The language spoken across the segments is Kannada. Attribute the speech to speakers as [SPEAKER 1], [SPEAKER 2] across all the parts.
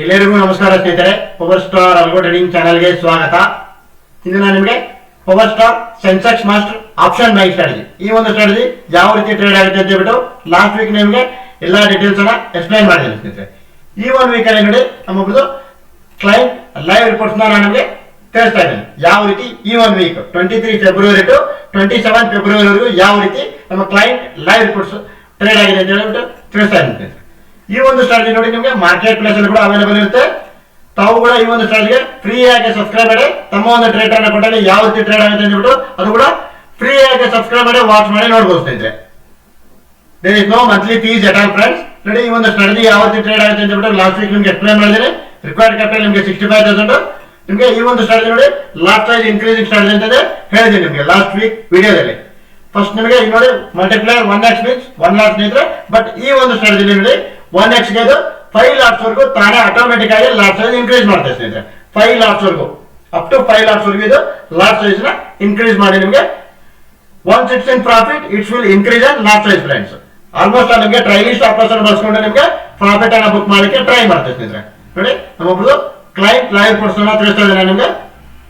[SPEAKER 1] ಎಲ್ಲರಿಗೂ ನಮಸ್ಕಾರ ಸ್ನೇಹಿತರೆ. ಪವರ್ ಸ್ಟಾರ್ ಅಲ್ಗೋ ಟ್ರೇಡಿಂಗ್ ಚಾನೆಲ್ಗೆ ಸ್ವಾಗತ. ಇಂದು ನಾನು ನಿಮಗೆ power star Sensex master option buying strategy, ಈ ಒಂದು ಸ್ಟ್ರಾಟಜಿ ಯಾವ ರೀತಿ ಟ್ರೇಡ್ ಆಗುತ್ತೆ ಅಂತ ಹೇಳ್ಬಿಟ್ಟು ಲಾಸ್ಟ್ ವೀಕ್ ನಿಮಗೆ ಎಲ್ಲ ಡೀಟೇಲ್ಸ್ ಅನ್ನ ಎಕ್ಸ್ಪ್ಲೈನ್ ಮಾಡಿದ್ದೀನಿ ಸ್ನೇಹಿತರೆ. ಈ ಒಂದು ವೀಕ್ ಅಲ್ಲಿ ನೋಡಿ ನಮ್ಮೊಬ್ಬರು ಕ್ಲೈಂಟ್ ಲೈವ್ ರಿಪೋರ್ಟ್ಸ್ ನಾನು ನಿಮಗೆ ತಿಳಿಸ್ತಾ ಇದ್ದೇನೆ. ಯಾವ ರೀತಿ ಈ ಒಂದು ವೀಕ್ 23 ಫೆಬ್ರವರಿ ಟು 27 ಫೆಬ್ರವರಿ ವರೆಗೂ ಯಾವ ರೀತಿ ನಮ್ಮ ಕ್ಲೈಂಟ್ ಲೈವ್ ರಿಪೋರ್ಟ್ಸ್ ಟ್ರೇಡ್ ಆಗಿದೆ ಅಂತ ಹೇಳ್ಬಿಟ್ಟು ತಿಳಿಸ್ತಾ ಇದ್ದೀನಿ. ಈ ಒಂದು ಸ್ಟ್ರಾಟಜಿ ನೋಡಿ ನಿಮಗೆ ಮಾರ್ಕೆಟ್ ಪ್ಲೇಸ್ ಅಲ್ಲಿ ಕೂಡ ಅವೈಲೇಬಲ್ ಇರುತ್ತೆ. ತಾವು ಕೂಡ ಈ ಒಂದು ಸ್ಟ್ರಾಟಜಿಗೆ ಫ್ರೀ ಆಗಿ ಸಬ್ಸ್ಕ್ರೈಬ್ ಮಾಡಿ ತಮ್ಮ ಒಂದು ಟ್ರೇಡ್ ಅನ್ನ ಕೊಟ್ಟಾಗ ಯಾವ ರೀತಿ ಟ್ರೇಡ್ ಆಗುತ್ತೆ ಅಂತ ಹೇಳ್ಬಿಟ್ಟು ಅದು ಕೂಡ ಫ್ರೀ ಆಗಿ ಸಬ್ಸ್ಕ್ರೈಬ್ ಮಾಡಿ ವಾಚ್ ಮಾಡಿ ನೋಡಬಹುದು ಸ್ನೇಹಿತರೆ. There is no monthly fees at all friends. ನೋಡಿ ಈ ಒಂದು ಸ್ಟ್ರಾಟಜಿ ಯಾವ ರೀತಿ ಟ್ರೇಡ್ ಆಗುತ್ತೆ ಅಂತ ಹೇಳ್ಬಿಟ್ಟು ಲಾಸ್ಟ್ ವೀಕ್ ನಿಮಗೆ ಎಕ್ಸ್ಪ್ಲೈನ್ ಮಾಡಿದ್ದೀನಿ. ರಿಕ್ವೈರ್ಡ್ ಕ್ಯಾಪಿಟಲ್ ನಿಮಗೆ 65,000. ನಿಮಗೆ ಈ ಒಂದು ಸ್ಟ್ರಾಟಜಿ ನೋಡಿ ಲಾಸ್ಟ್ ಸೈಜ್ ಇನ್ಕ್ರೀಸಿಂಗ್ ಸ್ಟ್ರಾಟಜಿ ಅಂತ ಹೇಳಿದ್ದೀನಿ ನಿಮಗೆ ಲಾಸ್ಟ್ ವೀಕ್ ವಿಡಿಯೋದಲ್ಲಿ. ಫಸ್ಟ್ ನಿಮಗೆ ಈಗ ನೋಡಿ ಮಲ್ಟಿಪ್ಲೈಯರ್ 1x ಮೀನ್ಸ್ 1 ಲಾಟ್ ಸ್ನೇಹಿತರೆ. ಬಟ್ ಈ ಒಂದು ಸ್ಟ್ರಾಟಜಿ ನೋಡಿ 1x ಗೆ 5 ಲಾಟ್ಸ್ ವರೆಗೂ ತಾನೇ ಆಟೋಮೆಟಿಕ್ ಆಗಿ ಲಾಟ್ ಸೈಜ್ ಇನ್ಕ್ರೀಸ್ ಮಾಡ್ತೇವೆ ಸ್ನೇಹಿತರೆ. 5 ಲಾಟ್ಸ್ ವರೆಗೂ ಅಪ್ ಟು 5 ಲಾಟ್ಸ್ ವರೆಗೂ ಇದು ಲಾಟ್ ಸೈಜ್ ನ ಇನ್ಕ್ರೀಸ್ ಮಾಡಿ ನಿಮಗೆ 116 profit it's will increase and lot size friends. Almost ನಿಮಗೆ ಟ್ರೈಲಿಂಗ್ ಸ್ಟಾಪ್ ಲಾಸ್ ಅನ್ನು ಬಳಸ್ಕೊಂಡು ನಿಮಗೆ ಪ್ರಾಫಿಟ್ ಅನ್ನ ಬುಕ್ ಮಾಡಲಿಕ್ಕೆ ಟ್ರೈ ಮಾಡ್ತೇವೆ ಸ್ನೇಹಿತರೆ. ನೋಡಿ ನಮ್ಮೊಬ್ಬರು ಕ್ಲೈಂಟ್ ಲೈವ್ ಪರ್ಸನ್ ತಿಳಿಸ್ತಾ ಇದ್ದೇನೆ ನಿಮಗೆ.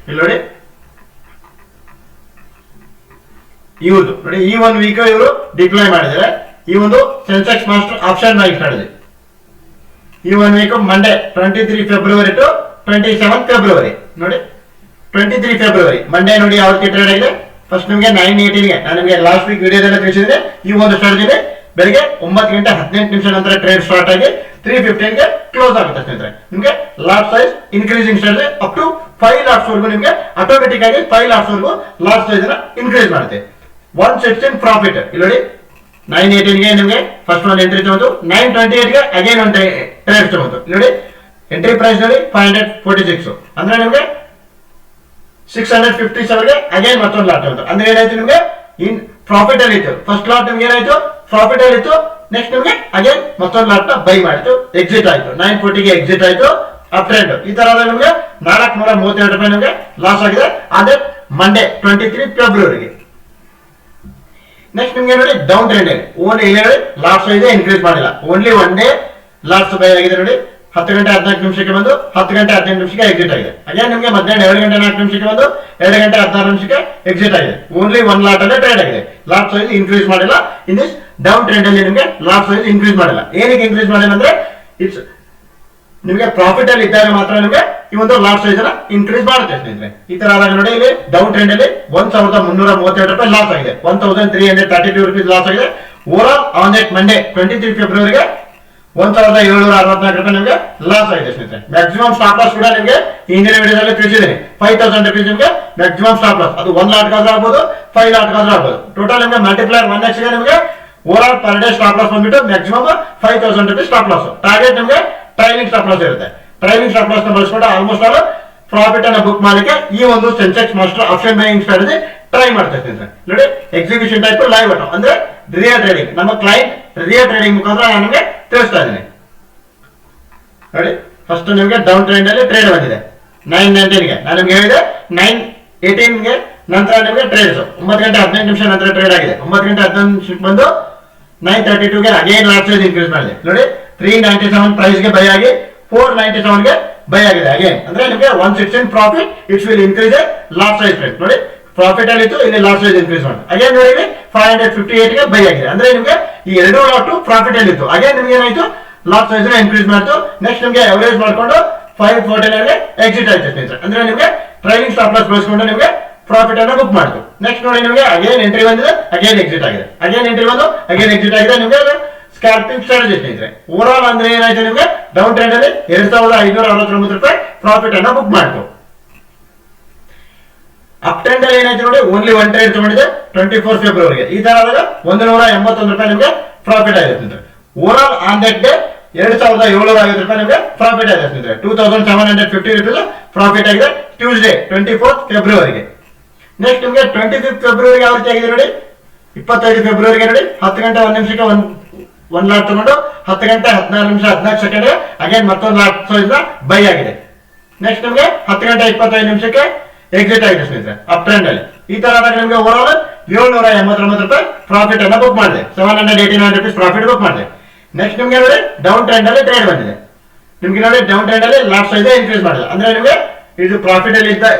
[SPEAKER 1] ಇಲ್ಲಿ ನೋಡಿ ಇವ್ರದ್ದು ನೋಡಿ ಈ ಒಂದು ವೀಕ್ ಇವರು ಡಿಪ್ಲಾಯ್ ಮಾಡಿದ್ದಾರೆ ಈ ಒಂದು Sensex master option buying strategy. ಈ ಒಂದು week Monday 23 February to 27 February. ನೋಡಿ 23 ಫೆಬ್ರವರಿ ಮಂಡೇ ನೋಡಿ ಯಾವ ರೀತಿ ಟ್ರೇಡ್ ಆಗಿದೆ. ಫಸ್ಟ್ ನಿಮಗೆ 9:18 ನಾನು ನಿಮಗೆ ಲಾಸ್ಟ್ ವೀಕ್ ವಿಡಿಯೋದಲ್ಲಿ ತಿಳಿಸಿದ್ರೆ ಈ ಒಂದು ಸ್ಟ್ರಾಟಜಿ ಬೆಳಿಗ್ಗೆ 9:18 ನಂತರ ಟ್ರೇಡ್ ಸ್ಟಾರ್ಟ್ ಆಗಿ 3:15 ಗೆ ಕ್ಲೋಸ್ ಆಗುತ್ತೆ ಸ್ನೇಹಿತರೆ. ನಿಮಗೆ lot size increasing strategy up to 5 lots ವರೆಗೂ ನಿಮಗೆ ಆಟೋಮೆಟಿಕ್ ಆಗಿ 5 ಲಾಟ್ಸ್ ವರೆಗೂ ಲಾಟ್ ಸೈಜ್ ನ ಇನ್ಕ್ರೀಸ್ ಮಾಡುತ್ತೆ. 116 ಪ್ರಾಫಿಟ್. ಇಲ್ಲಿ ನೋಡಿ 9:18 ಗೆ ನಿಮಗೆ ಫಸ್ಟ್ ಒಂದು ಎಂಟ್ರಿ ತಗೊಂಡು 9:28 ಗೆ ಅಗೇನ್ ಒಂದು ಟ್ರೇಡ್ ತಗೊಂಡು ನೋಡಿ ಎಂಟ್ರಿ ಪ್ರೈಸ್ ನೋಡಿ 546 ಅಂದ್ರೆ ನಿಮಗೆ 657 ಗೆ ಅಗೇನ್ ಮತ್ತೊಂದು ಲಾಟ್ ತಗೊಂಡು ಅಂದ್ರೆ ಏನಾಯ್ತು ನಿಮಗೆ ಇನ್ ಪ್ರಾಫಿಟ್ ಅಲ್ಲಿ ಇತ್ತು. ಫಸ್ಟ್ ಲಾಟ್ ನಿಮ್ಗೆ ಏನಾಯ್ತು ಪ್ರಾಫಿಟ್ ಅಲ್ಲಿ ಇತ್ತು. ನೆಕ್ಸ್ಟ್ ನಿಮಗೆ ಅಗೇನ್ ಮತ್ತೊಂದು ಲಾಟ್ ನ ಬೈ ಮಾಡಿತು ಎಕ್ಸಿಟ್ ಆಯ್ತು 940 ಗೆ ಎಕ್ಸಿಟ್ ಆಯ್ತು ಅಪ್ ಟ್ರೆಂಡ್. ಈ ತರ ನಿಮಗೆ 432 ರೂಪಾಯಿ ನಿಮಗೆ ಲಾಸ್ ಆಗಿದೆ ಅದೇ ಮಂಡೇ 23 ಫೆಬ್ರವರಿಗೆ. ನೆಕ್ಸ್ಟ್ ನಿಮ್ಗೆ ನೋಡಿ ಡೌನ್ ಟ್ರೆಂಡ್ ಇದೆ. ಓನ್ಲಿ ಇಲ್ಲಿ ನೋಡಿ ಲಾಸ್ಟ್ ಸೈಜ್ ಇನ್ಕ್ರೀಸ್ ಮಾಡಿಲ್ಲ. Only one day last by ಆಗಿದೆ ನೋಡಿ 10 ಗಂಟೆ 14 ನಿಮಿಷಕ್ಕೆ ಬಂದು 10 ಗಂಟೆ 18 ನಿಮಿಷಕ್ಕೆ ಎಕ್ಸಿಟ್ ಆಗಿದೆ. ಅಗೇನ್ ನಿಮಗೆ ಮಧ್ಯಾಹ್ನ 2 ಗಂಟೆ 4 ನಿಮಿಷಕ್ಕೆ ಬಂದು 2 ಗಂಟೆ 16 ನಿಮಿಷಕ್ಕೆ ಎಕ್ಸಿಟ್ ಆಗಿದೆ. ಓನ್ಲಿ ಒನ್ ಲಾಟ್ ಅಲ್ಲೇ ಟ್ರೇಡ್ ಆಗಿದೆ. ಲಾಟ್ ಸೈಜ್ ಇನ್ಕ್ರೀಸ್ ಮಾಡಿಲ್ಲ. ಇನ್ ದಿಸ್ ಡೌನ್ ಟ್ರೆಂಡ್ ಅಲ್ಲಿ ನಿಮಗೆ ಲಾಟ್ ಸೈಜ್ ಇನ್ಕ್ರೀಸ್ ಮಾಡಿಲ್ಲ. ಏನಕ್ಕೆ ಇನ್ಕ್ರೀಸ್ ಮಾಡಿಲ್ಲ ಅಂದ್ರೆ ಇಟ್ಸ್ ನಿಮಗೆ ಪ್ರಾಫಿಟ್ ಅಲ್ಲಿ ಇದ್ದಾಗ ಮಾತ್ರ ನಿಮಗೆ ಈ ಒಂದು ಲಾಟ್ ಸೈಜ್ ಅನ್ನ ಇನ್ಕ್ರೀಸ್ ಮಾಡುತ್ತೆ ಸ್ನೇಹಿತರೆ. ಈ ತರ ಆದಾಗ ನೋಡಿ ಇಲ್ಲಿ ಡೌನ್ ಟ್ರೆಂಡ್ ಅಲ್ಲಿ 1332 ರೂಪಾಯಿ ಲಾಸ್ ಆಗಿದೆ. 1332 ರೂಪೀಸ್ ಲಾಸ್ ಆಗಿದೆ. Over all on that Monday 23 ಫೆಬ್ರವರಿಗೆ 1764 ರೂಪಾಯಿ ನಿಮಗೆ ಲಾಸ್ ಆಗಿದೆ ಸ್ನೇಹಿತರೆ. ಮ್ಯಾಕ್ಸಿಮಮ್ ಸ್ಟಾಪ್ ಲಾಸ್ ಕೂಡ ನಿಮಗೆ ಹಿಂದಿನ ವಿಡಿಯೋದಲ್ಲಿ ತಿಳಿಸಿದ್ದೀನಿ. 5000 ರೂಪೀಸ್ ನಿಮಗೆ ಮ್ಯಾಕ್ಸಿಮಮ್ ಸ್ಟಾಪ್ ಲಾಸ್. ಅದು 1 ಲಾಟ್ ಗಾದ್ರೂ ಆಗ್ಬೋದು 5 ಲಾಟ್ ಗಾದ್ರೂ ಆಗ್ಬೋದು. ಟೋಟಲ್ ನಿಮಗೆ ಮಲ್ಟಿಪ್ಲೈಯರ್ 1x ಗೆ ನಿಮಗೆ overall per day stop loss ಬಂದ್ಬಿಟ್ಟು maximum 5000 rupees stop loss. Target ನಿಮಗೆ ಟ್ರೈಲಿಂಗ್ ಸ್ಟಾಪ್ ಲಾಸ್ ಇರುತ್ತೆ. ಟ್ರೈಲಿಂಗ್ ಸ್ಟಾಪ್ ಲಾಸ್ ನ ಬಳಸ್ಕೊಂಡು ಆಲ್ಮೋಸ್ಟ್ ಆಲ್ ಪ್ರಾಫಿಟ್ ಅನ್ನ ಬುಕ್ ಮಾಡಲಿಕ್ಕೆ ಈ ಒಂದು Sensex master option buying strategy try ಮಾಡ್ತಾ ಇದ್ದೀನಿ. ನೋಡಿ ಎಕ್ಸಿಬಿಷನ್ ಟೈಪ್ ಲೈವ್ ಅಟೋ ಅಂದ್ರೆ ರಿಯಲ್ ಟ್ರೇಡಿಂಗ್ ನಮ್ಮ ಕ್ಲೈಂಟ್ ರಿಯಲ್ ಟ್ರೇಡಿಂಗ್ ಮುಖಾಂತರ ನಾನು ನಿಮಗೆ ತಿಳಿಸ್ತಾ ಇದ್ದೀನಿ. ನೋಡಿ ಫಸ್ಟ್ ನಿಮಗೆ ಡೌನ್ ಟ್ರೆಂಡ್ ಅಲ್ಲಿ ಟ್ರೇಡ್ ಬಂದಿದೆ 9:19 ಗೆ ನಾನು ನಿಮ್ಗೆ ಹೇಳಿದೆ 9:18 ಗೆ ನಂತರ ನಿಮಗೆ ಟ್ರೇಡ್ಸ್ 9 ಗಂಟೆ 15 ನಿಮಿಷ ನಂತರ ಟ್ರೇಡ್ ಆಗಿದೆ. 9 ಗಂಟೆ 15 ನಿಮಿಷಕ್ಕೆ ಬಂದು 9:32 ಗೆ ಅಗೇನ್ ಲಾಟ್ ಸೈಜ್ ಇನ್ಕ್ರೀಸ್ ಮಾಡಿದೆ. ನೋಡಿ 397 ಪ್ರೈಸ್ ಗೆ ಬೈ ಆಗಿ 497 ಗೆ ಬೈ ಆಗಿದೆ ಅಗೇನ್ ಅಂದ್ರೆ ನಿಮಗೆ 116 profit it's will increase lot size friend. ನೋಡಿ ಪ್ರಾಫಿಟ್ ಅಲ್ಲಿ ಇತ್ತು ಇಲ್ಲಿ ಲಾಟ್ ಸೈಜ್ ಇನ್ಕ್ರೀಸ್ ಮಾಡಿ ಅಗೇನ್ ನೋಡಿ 558 ಗೆ ಬೈ ಆಗಿದೆ ಅಂದ್ರೆ ನಿಮಗೆ ಈ ಎರಡು ಲಾಟ್ ಪ್ರಾಫಿಟ್ ಅಲ್ಲಿ ಇತ್ತು. ಅಗೇನ್ ನಿಮ್ಗೆ ಏನಾಯ್ತು ಲಾಟ್ ಸೈಜ್ ನ ಇನ್ಕ್ರೀಸ್ ಮಾಡ್ತು. ನೆಕ್ಸ್ಟ್ ನಿಮಗೆ ಅವರೇಜ್ ಮಾಡ್ಕೊಂಡು 549 ಗೆ ಎಕ್ಸಿಟ್ ಆಯ್ತು ಸ್ನೇಹಿತರೆ. ಅಂದ್ರೆ ನಿಮಗೆ ಟ್ರೈಲಿಂಗ್ ಸ್ಟಾಪ್ ಲಾಸ್ ಬಳಸ್ಕೊಂಡು ನಿಮಗೆ ಪ್ರಾಫಿಟ್ ಅನ್ನ ಬುಕ್ ಮಾಡಿತು. ನೆಕ್ಸ್ಟ್ ನೋಡಿ ನಿಮಗೆ ಅಗೇನ್ ಎಂಟ್ರಿ ಬಂದಿದೆ ಅಗೇನ್ ಎಕ್ಸಿಟ್ ಆಗಿದೆ. ಅಗೇನ್ ಎಂಟ್ರಿ ಬಂದು ಅಗೇನ್ ಎಕ್ಸಿಟ್ ಆಗಿದೆ. ನಿಮಗೆ ಸ್ಕ್ಯಾಲ್ಪಿಂಗ್ ಸ್ಟ್ರಾಟಜಿ ಸ್ನೇಹಿತರೆ. ಓವರ್ ಆಲ್ ಅಂದ್ರೆ ಏನಾಯ್ತು ನಿಮಗೆ ಡೌನ್ ಟ್ರೆಂಡ್ ಅಲ್ಲಿ 2569 ರೂಪಾಯಿ ಪ್ರಾಫಿಟ್ ಅನ್ನ ಬುಕ್ ಮಾಡಿತು. ಅಪ್ ಟ್ರೆಂಡ್ ಅಲ್ಲಿ ಏನಾಯ್ತು ನೋಡಿ ಓನ್ಲಿ ಒನ್ ಟ್ರೇಡ್ ತಗೊಂಡಿದೆ 24 ಫೆಬ್ರವರಿಗೆ. ಈ ತರ ಆದಾಗ 181 ರೂಪಾಯಿ ನಿಮಗೆ ಪ್ರಾಫಿಟ್ ಆಗಿದೆ. Over all on that day 2750 ರೂಪಾಯಿ ನಿಮಗೆ ಪ್ರಾಫಿಟ್ ಆಗಿದೆ ಸ್ನೇಹಿತರೆ. 2750 ರೂಪೀಸ್ ಪ್ರಾಫಿಟ್ ಆಗಿದೆ ಟ್ಯೂಸ್ಡೇ 24 ಫೆಬ್ರವರಿಗೆ. ನೆಕ್ಸ್ಟ್ ನಿಮಗೆ 25 ಫೆಬ್ರವರಿಗೆ ಯಾವ ರೀತಿ ಆಗಿದೆ ನೋಡಿ 25 ಫೆಬ್ರವರಿಗೆ ನೋಡಿ 10 ಗಂಟೆ 1 ನಿಮಿಷಕ್ಕೆ ಒಂದು ಲಾಟ್ ತಗೊಂಡು 10 ಗಂಟೆ 14 ನಿಮಿಷ 14 ಸೆಕೆಂಡ್ ಅಗೇನ್ ಮತ್ತೊಂದು ಲಾಟ್ ಸೈಜ್ ಬೈ ಆಗಿದೆ. ನೆಕ್ಸ್ಟ್ ನಿಮಗೆ 10 ಗಂಟೆ 25 ನಿಮಿಷಕ್ಕೆ ಎಕ್ಸಿಟ್ ಆಗಿದೆ ಸ್ನೇಹಿತರೆ ಅಪ್ ಟ್ರೆಂಡ್ ಅಲ್ಲಿ. ಈ ತರ ಆದಾಗ ನಿಮಗೆ ಓವರ್ ಆಲ್ 789 ರೂಪಾಯಿ ಪ್ರಾಫಿಟ್ ಅನ್ನ ಬುಕ್ ಮಾಡಿದೆ. 789 ರೂಪೀಸ್ ಪ್ರಾಫಿಟ್ ಬುಕ್ ಮಾಡಿದೆ. ನೆಕ್ಸ್ಟ್ ನಿಮಗೆ ನೋಡಿ ಡೌನ್ ಟ್ರೆಂಡ್ ಅಲ್ಲಿ ಟ್ರೇಡ್ ಬಂದಿದೆ. ನಿಮ್ಗೆ ನೋಡಿ ಡೌನ್ ಟ್ರೆಂಡ್ ಅಲ್ಲಿ ಲಾಟ್ ಸೈಜ್ ಇನ್ಕ್ರೀಸ್ ಮಾಡಿಲ್ಲ, ಅಂದ್ರೆ ನಿಮಗೆ ಇದು ಪ್ರಾಫಿಟ್ ಅಲ್ಲಿ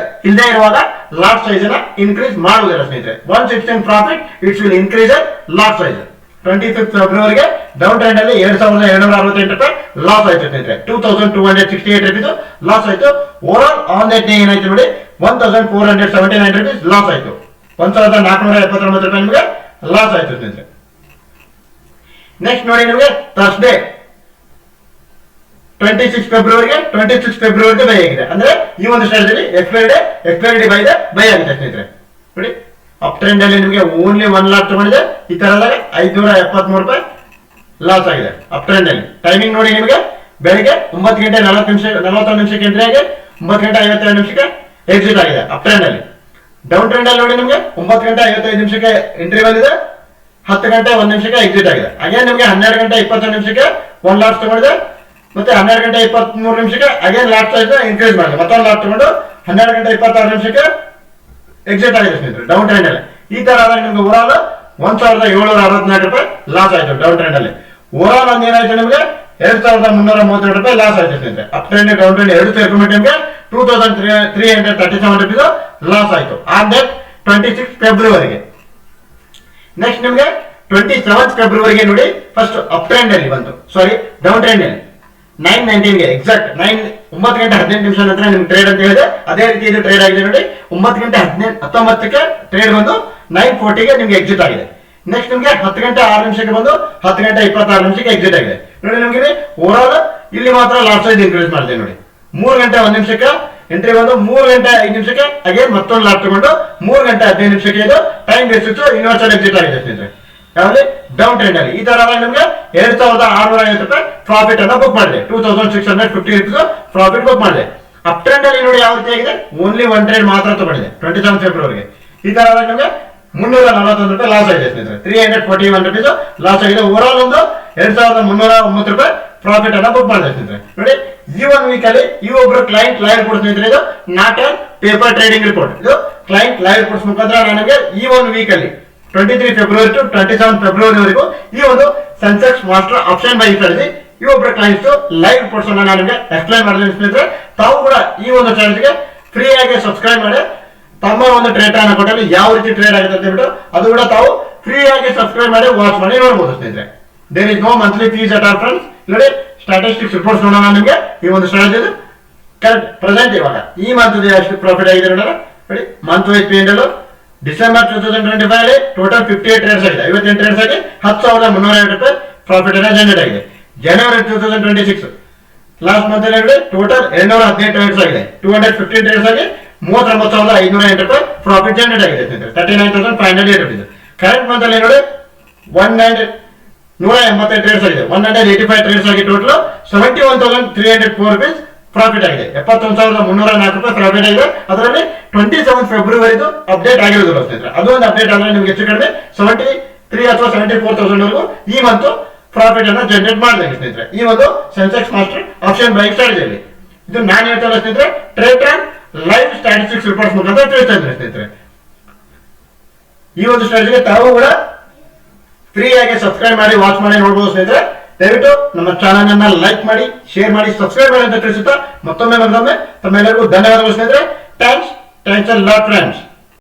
[SPEAKER 1] ಇಲ್ಲದೆ ಇರುವಾಗ ಲಾಟ್ ಸೈಜ್ ನ ಇನ್ಕ್ರೀಸ್ ಮಾಡುವುದಿಲ್ಲ ಸ್ನೇಹಿತರೆ. Once it's in profit it's will increase lot size. 25th ಫೆಬ್ರವರಿಗೆ ಡೌನ್ ಟ್ರೆಂಡ್ ಅಲ್ಲಿ 2268 ರೂಪಾಯಿ ಲಾಸ್ ಆಯ್ತು ಸ್ನೇಹಿತರೆ. 2268 ರುಪೀಸ್ ಲಾಸ್ ಆಯ್ತು. Overall on that day ಏನಾಯ್ತು ನೋಡಿ 1479 ರುಪೀಸ್ ಲಾಸ್ ಆಯ್ತು. 1479 ರೂಪಾಯಿ ನಿಮಗೆ ಲಾಸ್ ಆಯ್ತು ಸ್ನೇಹಿತರೆ. ನೆಕ್ಸ್ಟ್ ನೋಡಿ ನಿಮಗೆ ಥರ್ಸ್ಡೇ 26 ಫೆಬ್ರವರಿಗೆ ಬೈ ಆಗಿದೆ. ಅಂದ್ರೆ ಈ ಒಂದು ಸ್ಟ್ರಾಟಜಿ ಎಕ್ಸ್ಪೈರಿ ಬೈ ಆಗಿದೆ ಸ್ನೇಹಿತರೆ. ನೋಡಿ ಅಪ್ ಟ್ರೆಂಡ್ ಅಲ್ಲಿ ನಿಮಗೆ ಓನ್ಲಿ 1 ಲಾಟ್ ತಗೊಂಡಿದೆ. ಈ ತರದಾಗ 573 ರೂಪಾಯಿ ಲಾಸ್ ಆಗಿದೆ ಅಪ್ ಟ್ರೆಂಡ್ ಅಲ್ಲಿ. ಟೈಮಿಂಗ್ ನೋಡಿ ನಿಮಗೆ ಬೆಳಿಗ್ಗೆ 9 ಗಂಟೆ 41 ನಿಮಿಷಕ್ಕೆ ಎಂಟ್ರಿ ಆಗಿ 9 ಗಂಟೆ 52 ನಿಮಿಷಕ್ಕೆ ಎಕ್ಸಿಟ್ ಆಗಿದೆ ಅಪ್ ಟ್ರೆಂಡ್ ಅಲ್ಲಿ. ಡೌನ್ ಟ್ರೆಂಡ್ ಅಲ್ಲಿ ನೋಡಿ ನಿಮಗೆ 9 ಗಂಟೆ 55 ನಿಮಿಷಕ್ಕೆ ಎಂಟ್ರಿ ಬಂದಿದೆ, 10 ಗಂಟೆ 1 ನಿಮಿಷಕ್ಕೆ ಎಕ್ಸಿಟ್ ಆಗಿದೆ. ಅಗೇನ್ ನಿಮಗೆ 12 ಗಂಟೆ 21 ನಿಮಿಷಕ್ಕೆ 1 ಲಾಟ್ ತಗೊಂಡಿದೆ, ಮತ್ತೆ 12 ಗಂಟೆ 23 ನಿಮಿಷಕ್ಕೆ ಅಗೇನ್ ಲಾಟ್ ಸೈಜ್ ಇನ್ಕ್ರೀಸ್ ಮಾಡಿದೆ, ಮತ್ತೊಂದು ಲಾಟ್ ತಗೊಂಡು 12 ಗಂಟೆ 26 ನಿಮಿಷಕ್ಕೆ ಎಕ್ಸಿಟ್ ಆಗಿದೆ ಸ್ನೇಹಿತರೆ ಡೌನ್ ಟ್ರೆಂಡ್ ಅಲ್ಲಿ. ಈ ತರ ಆದಾಗ ನಿಮ್ಗೆ ಓವರಾಲ್ 1764 ರೂಪಾಯಿ ಲಾಸ್ ಆಯ್ತು ಡೌನ್ ಟ್ರೆಂಡ್ ಅಲ್ಲಿ. ಓವರಾಲ್ ಒಂದು ಏನಾಯ್ತು ನಿಮಗೆ 2332 ರೂಪಾಯಿ ಲಾಸ್ ಆಯ್ತು ಸ್ನೇಹಿತರೆ. ಅಪ್ ಟ್ರೆಂಡ್ ಡೌನ್ ಟ್ರೆಂಡ್ ಎರಡು ಸೇರ್ಕೊಂಡು ನಿಮಗೆ 2337 ರೂಪೀಸ್ ಲಾಸ್ ಆಯ್ತು ಆನ್ ದಟ್ 26 ಫೆಬ್ರವರಿಗೆ. ನೆಕ್ಸ್ಟ್ ನಿಮಗೆ 27 ಫೆಬ್ರವರಿಗೆ ನೋಡಿ ಫಸ್ಟ್ ಅಪ್ ಟ್ರೆಂಡ್ ಅಲ್ಲಿ ಬಂತು, ಸಾರಿ ಡೌನ್ ಟ್ರೆಂಡ್ ಅಲ್ಲಿ 9:19 ಗೆ ಎಕ್ಸಾಕ್ಟ್ 9 ಗಂಟೆ 18 ನಿಮಿಷ ನಂತರ ನಿಮ್ಗೆ ಟ್ರೇಡ್ ಅಂತ ಹೇಳಿದೆ. ಅದೇ ರೀತಿ ಇದು ಟ್ರೇಡ್ ಆಗಿದೆ ನೋಡಿ 9 ಗಂಟೆ 19ಕ್ಕೆ ಟ್ರೇಡ್ ಬಂದು 9:40 ಗೆ ನಿಮ್ಗೆ ಎಕ್ಸಿಟ್ ಆಗಿದೆ. ನೆಕ್ಸ್ಟ್ ನಿಮ್ಗೆ 10 ಗಂಟೆ 6 ನಿಮಿಷಕ್ಕೆ ಬಂದು 10 ಗಂಟೆ 26 ನಿಮಿಷಕ್ಕೆ ಎಕ್ಸಿಟ್ ಆಗಿದೆ. ನೋಡಿ ನಿಮ್ಗೆ ಓವರ್ ಆಲ್ ಇಲ್ಲಿ ಮಾತ್ರ ಲಾಟ್ ಸೈಜ್ ಇನ್ಕ್ರೀಸ್ ಮಾಡಿದೆ ನೋಡಿ. 3 ಗಂಟೆ 1 ನಿಮಿಷಕ್ಕೆ ಎಂಟ್ರಿ ಬಂದು 3 ಗಂಟೆ 5 ನಿಮಿಷಕ್ಕೆ ಅಗೇನ್ ಮತ್ತೊಂದು ಲಾಟ್ ತಗೊಂಡು 3 ಗಂಟೆ 15 ನಿಮಿಷಕ್ಕೆ ಇದು ಟೈಮ್ ಬೇಸಿಸ್ ಯೂನಿವರ್ಸಲ್ ಎಕ್ಸಿಟ್ ಆಗಿದೆ ಸ್ನೇಹಿತರೆ. ಯಾವ್ದು ಡೌನ್ ಟ್ರೆಂಡ್ ಅಲ್ಲಿ. ಈ ತರ ನಿಮ್ಗೆ 2650 ರೂಪಾಯಿ ಪ್ರಾಫಿಟ್ ಅನ್ನ ಬುಕ್ ಮಾಡಿದೆ. 2650 ರೂಪೀಸ್ ಪ್ರಾಫಿಟ್ ಬುಕ್ ಮಾಡಿದೆ. ಅಪ್ ಟ್ರೆಂಡ್ ಅಲ್ಲಿ ನೋಡಿ ಯಾವ ರೀತಿ ಆಗಿದೆ, ಓನ್ಲಿ 1 ಟ್ರೇಡ್ ಮಾತ್ರ ತಗೊಂಡಿದೆ 27 ಫೆಬ್ರವರಿಗೆ. ಈ ತರ ನಿಮ್ಗೆ 341 ರೂಪಾಯಿ ಲಾಸ್ ಆಗಿದೆ ಸ್ನೇಹಿತರೆ. 341 ರೂಪೀಸ್ ಲಾಸ್ ಆಗಿದೆ. ಓವರ್ ಆಲ್ ಒಂದು 2309 ರೂಪಾಯಿ ಪ್ರಾಫಿಟ್ ಅನ್ನ ಬುಕ್ ಮಾಡಿದೆ ಸ್ನೇಹಿತರೆ. ನೋಡಿ ಈ ಒಂದು ವೀಕ್ ಅಲ್ಲಿ ಈ ಒಬ್ರು ಕ್ಲೈಂಟ್ ಲೈವ್ ರಿಪೋರ್ಟ್ ಸ್ನೇಹಿತರೆ, ಇದು not on paper trading report, ಇದು ಕ್ಲೈಂಟ್ ಲೈವ್ ರಿಪೋರ್ಟ್ಸ್ ಮುಖಾಂತರ ನನಗೆ ಈ ಒಂದು ವೀಕ್ ಅಲ್ಲಿ 23 ಫೆಬ್ರವರಿ ಟು 27 ಫೆಬ್ರವರಿವರೆಗೂ ಈ ಒಂದು Sensex master option by strategy ಈ ಒಬ್ಬರ ಕ್ಲೈಂಟ್ಸ್ ಲೈವ್ ರಿಪೋರ್ಟ್ಸ್ ಅನ್ನ ನಾನು ನಿಮಗೆ ಎಕ್ಸ್ಪ್ಲೈನ್ ಮಾಡಿದ್ರೆ ಸ್ನೇಹಿತರೆ, ತಾವು ಕೂಡ ಈ ಒಂದು ಚಾನಲ್ಗೆ ಫ್ರೀ ಆಗಿ ಸಬ್ಸ್ಕ್ರೈಬ್ ಮಾಡಿ ತಮ್ಮ ಒಂದು ಟ್ರೇಡ್ ಅನ್ನ ಕೊಟ್ಟಲ್ಲಿ ಯಾವ ರೀತಿ ಟ್ರೇಡ್ ಆಗುತ್ತೆ ಅಂತ ಹೇಳ್ಬಿಟ್ಟು ಅದು ಕೂಡ ತಾವು ಫ್ರೀ ಆಗಿ ಸಬ್ಸ್ಕ್ರೈಬ್ ಮಾಡಿ ವಾಚ್ ಮಾಡಿ ನೋಡಬಹುದು ಸ್ನೇಹಿತರೆ. There is no monthly fees at all friends. ನೋಡಿ ಸ್ಟಾಟಿಸ್ಟಿಕ್ಸ್ ರಿಪೋರ್ಟ್ಸ್ ನೋಡೋಣ ನಿಮಗೆ ಈ ಒಂದು ಸ್ಟ್ರಾಟಜಿ ಕರೆಕ್ಟ್ ಪ್ರೆಸೆಂಟ್ ಇವಾಗ ಈ ಮಂತ್ ಎಷ್ಟು ಪ್ರಾಫಿಟ್ ಆಗಿದೆ ನೋಡೋಣ. ನೋಡಿ ಮಂತ್ ವೈಸ್ P&L ಡಿಸೆಂಬರ್ 2025 ಅಲ್ಲಿ ಟೋಟಲ್ 58 ಟ್ರೇಡ್ಸ್ ಆಗಿದೆ, 58 ಟ್ರೇಡ್ಸ್ ಆಗಿ 10,350 ರೂಪಾಯಿ ಪ್ರಾಫಿಟ್ ಅನ್ನ ಜನರೇಟ್ ಆಗಿದೆ. ಜನವರಿ 2026 ಲಾಸ್ಟ್ ಮಂತ್ ಅಲ್ಲಿ ಟೋಟಲ್ 218 ಟ್ರೇಡ್ಸ್ ಆಗಿದೆ, 215 ಟ್ರೇಡ್ಸ್ ಆಗಿ 39,508 ರೂಪಾಯಿ ಪ್ರಾಫಿಟ್ ಜನರೇಟ್ ಆಗಿದೆ, 39,508 ರೂಪೀಸ್. ಕರೆಂಟ್ ಮಂತ್ ಅಲ್ಲಿ ನೋಡಿ 180 ಟ್ರೇಡ್ಸ್ ಆಗಿದೆ, 185 ಟ್ರೇಡ್ಸ್ ಆಗಿ ಟೋಟಲ್ 71,304 ರೂಪೀಸ್ ಪ್ರಾಫಿಟ್ ಆಗಿದೆ, 71,304 ರೂಪಾಯಿ ಪ್ರಾಫಿಟ್ ಆಗಿದೆ. ಅದರಲ್ಲಿ 27 ಫೆಬ್ರವರಿದು ಅಪ್ಡೇಟ್ ಆಗಿರೋದಿಲ್ಲ ಸ್ನೇಹಿತರೆ. ಅದು ಒಂದು ಅಪ್ಡೇಟ್ ಆದ್ರೆ ನಿಮ್ಗೆ ಹೆಚ್ಚು ಕಡಿಮೆ 73 ಅಥವಾ 74,000 ವರೆಗೂ ಈ ಮಂತ್ ಪ್ರಾಫಿಟ್ ಅನ್ನ ಜನರೇಟ್ ಮಾಡಿದೆ ಸ್ನೇಹಿತರೆ ಈ ಒಂದು ಸೆನ್ಸೆಕ್ಸ್ ಮಾಸ್ಟರ್ ಆಪ್ಷನ್ ಬೈ ಸ್ಟ್ರಾಟಜಿಯಲ್ಲಿ. ಇದು ನಾನು ಹೇಳ್ತಾ ಸ್ನೇಹಿತರೆ ಟ್ರೇಡ್ ಲೈವ್ ಸ್ಟಾಟಿಸ್ಟಿಕ್ಸ್ ರಿಪೋರ್ಟ್ಸ್ ಮುಖಾಂತರ ತಿಳಿಸ್ತಾ ಇದ್ದೇನೆ ಸ್ನೇಹಿತರೆ. ಈ ಒಂದು ಸ್ಟ್ರಾಟಜಿಗೆ ತಾವು ಕೂಡ ಫ್ರೀ ಆಗಿ ಸಬ್ಸ್ಕ್ರೈಬ್ ಮಾಡಿ ವಾಚ್ ಮಾಡಿ ನೋಡಬಹುದು ಸ್ನೇಹಿತರೆ. ದಯವಿಟ್ಟು ನಮ್ಮ ಚಾನಲ್ ಅನ್ನ ಲೈಕ್ ಮಾಡಿ, ಶೇರ್ ಮಾಡಿ, ಸಬ್ಸ್ಕ್ರೈಬ್ ಮಾಡಿ ಅಂತ ತಿಳಿಸುತ್ತಾ ಮತ್ತೊಮ್ಮೆ ತಮ್ಮೆಲ್ಲರಿಗೂ ಧನ್ಯವಾದಗಳು ಸ್ನೇಹಿತರೆ. Thanks a lot friends.